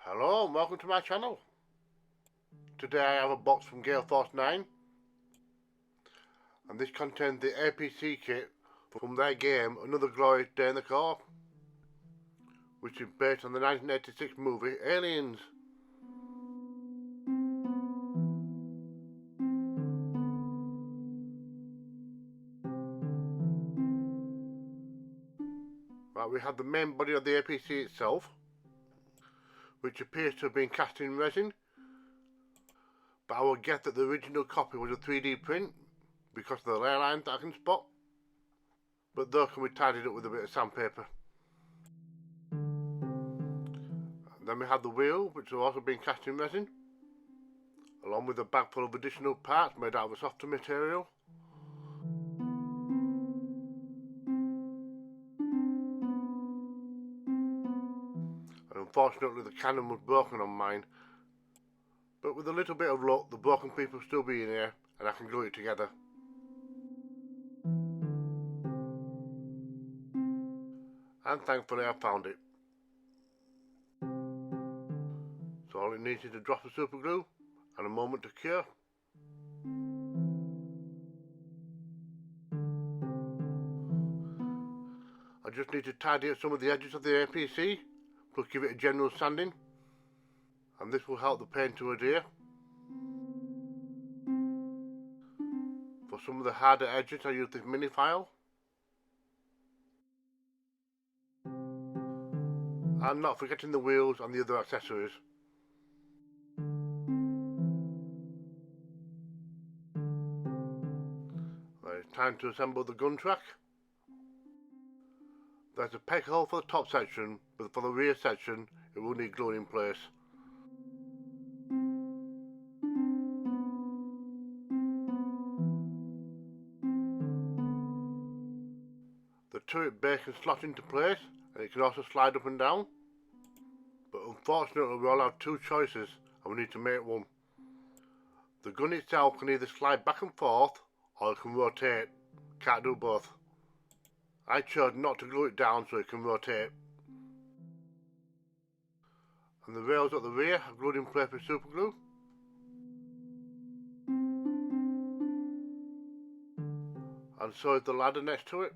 Hello and welcome to my channel. Today I have a box from GaleForceNine and this contains the APC kit from their game Another Glorious Day in the Corps, which is based on the 1986 movie Aliens. Right, we have the main body of the APC itself, which appears to have been cast in resin, but I would guess that the original copy was a 3D print because of the ley lines that I can spot, but those can be tidied up with a bit of sandpaper. Then we have the wheel, which have also been cast in resin, along with a bag full of additional parts made out of a softer material. And unfortunately the cannon was broken on mine, but with a little bit of luck the broken piece will still be in here and I can glue it together. And thankfully I found it. So all it needs is a drop of super glue and a moment to cure. I just need to tidy up some of the edges of the APC, plus give it a general sanding, and this will help the paint to adhere. For some of the harder edges I use this mini file. And not forgetting the wheels and the other accessories. Right, it's time to assemble the gun track. There's a peg hole for the top section, but for the rear section it will need gluing in place. The turret base can slot into place and it can also slide up and down, but unfortunately we all have two choices and we need to make one. The gun itself can either slide back and forth or it can rotate, can't do both. I chose not to glue it down so it can rotate. And the rails at the rear are glued in place with super glue. And so is the ladder next to it.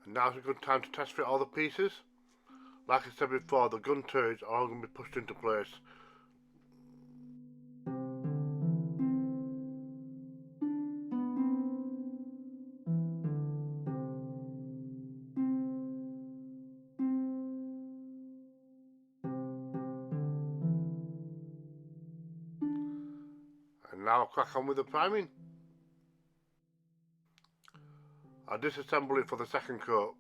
And now's a good time to test fit all the pieces. Like I said before, the gun turrets are all going to be pushed into place. And now I'll crack on with the priming. I'll disassemble it for the second coat.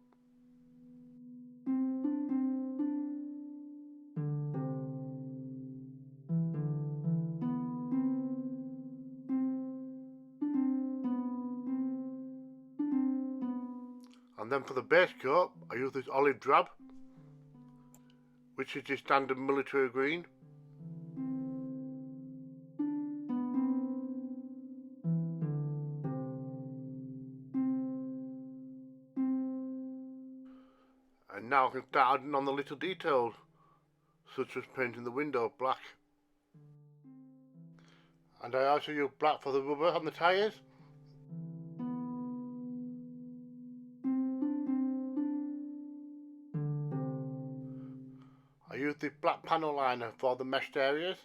And then for the base coat, I use this olive drab, which is the standard military green. And now I can start adding on the little details, such as painting the window black. And I also use black for the rubber on the tyres. I use this black panel liner for the meshed areas,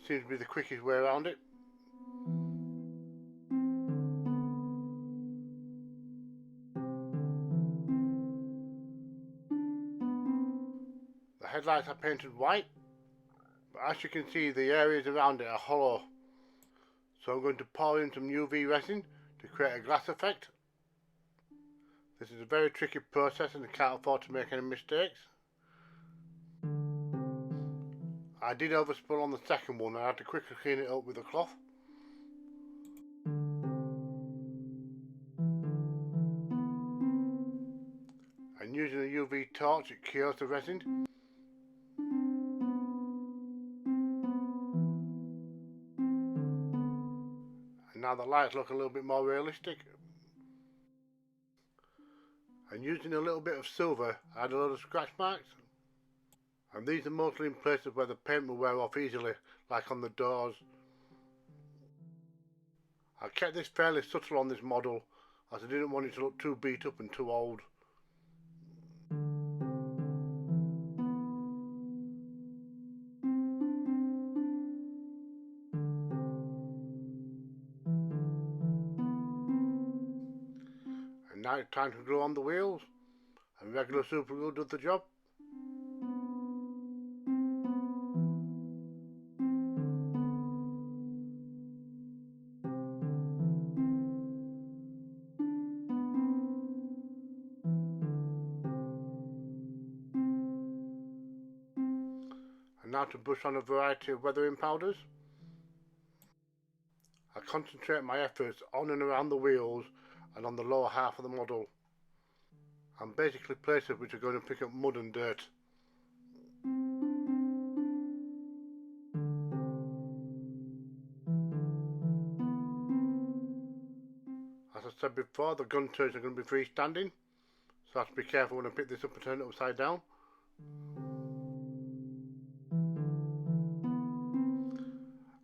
seems to be the quickest way around it. The headlights are painted white, but as you can see the areas around it are hollow. So I'm going to pour in some UV resin to create a glass effect. This is a very tricky process and I can't afford to make any mistakes. I did overspill on the second one and I had to quickly clean it up with a cloth. And using a UV torch it cures the resin. And now the lights look a little bit more realistic. and using a little bit of silver I had a lot of scratch marks, and these are mostly in places where the paint will wear off easily, like on the doors. I kept this fairly subtle on this model as I didn't want it to look too beat up and too old. And now it's time to glue on the wheels, and regular super glue does the job. And now to brush on a variety of weathering powders. I concentrate my efforts on and around the wheels and on the lower half of the model, and basically places which are going to pick up mud and dirt. As I said before, the gun turrets are going to be freestanding, so I have to be careful when I pick this up and turn it upside down.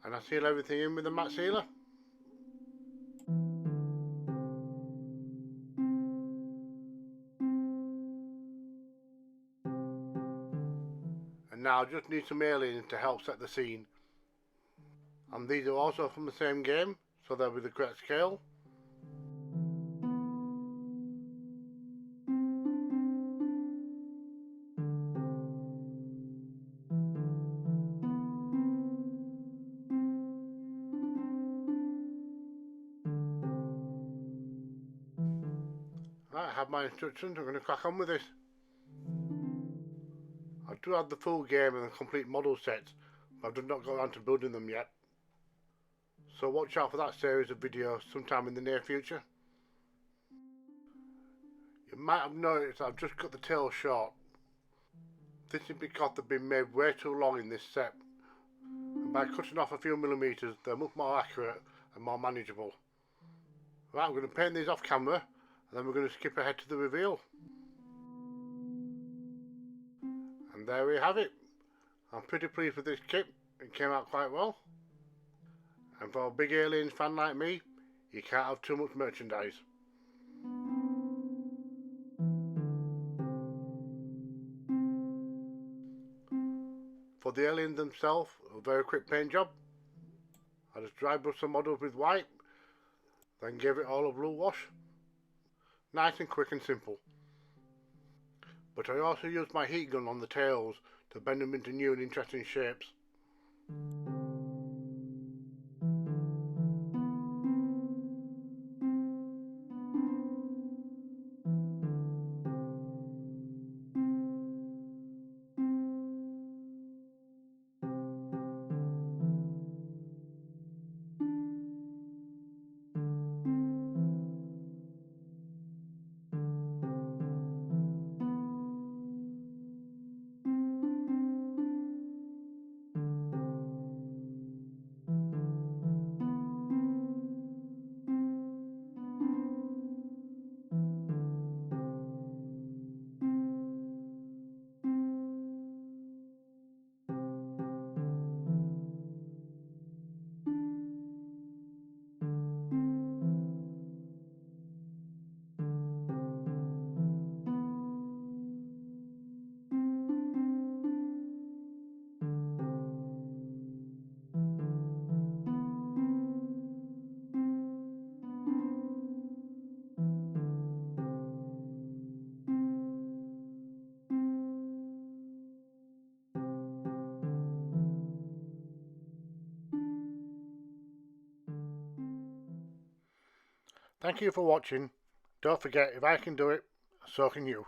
And I seal everything in with a matte sealer. And now I just need some aliens to help set the scene. And these are also from the same game, so they'll be the correct scale. Right, I have my instructions, I'm going to crack on with this. I do have the full game and the complete model sets, but I've just not got around to building them yet. So watch out for that series of videos sometime in the near future. You might have noticed I've just cut the tails short. This is because they've been made way too long in this set, and by cutting off a few millimetres they're much more accurate and more manageable. Right, I'm going to paint these off camera, and then we're going to skip ahead to the reveal. And there we have it. I'm pretty pleased with this kit, it came out quite well. And for a big Aliens fan like me, you can't have too much merchandise. For the aliens themselves, a very quick paint job. I just dry brushed the models with white, then gave it all a blue wash. Nice and quick and simple. But I also used my heat gun on the tails to bend them into new and interesting shapes. Thank you for watching. Don't forget, if I can do it, so can you.